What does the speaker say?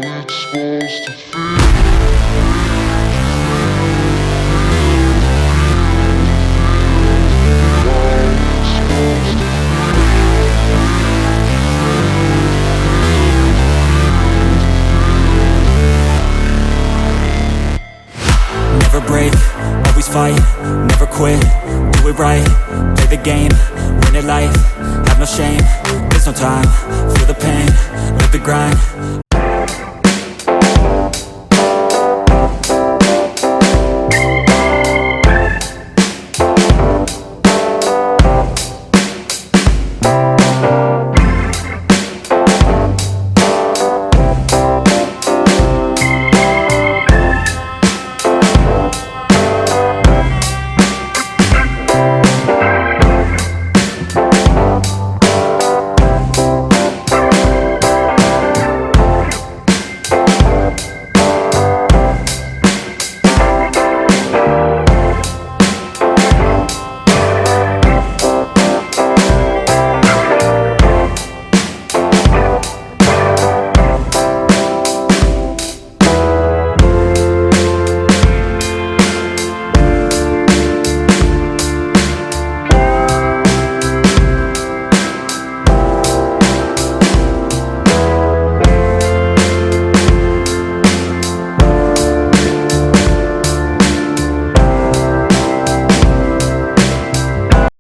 it's supposed to feel. Never break, always fight, never quit, do it right, play the game, win it life, have no shame, there's no time, feel the pain, live the grind.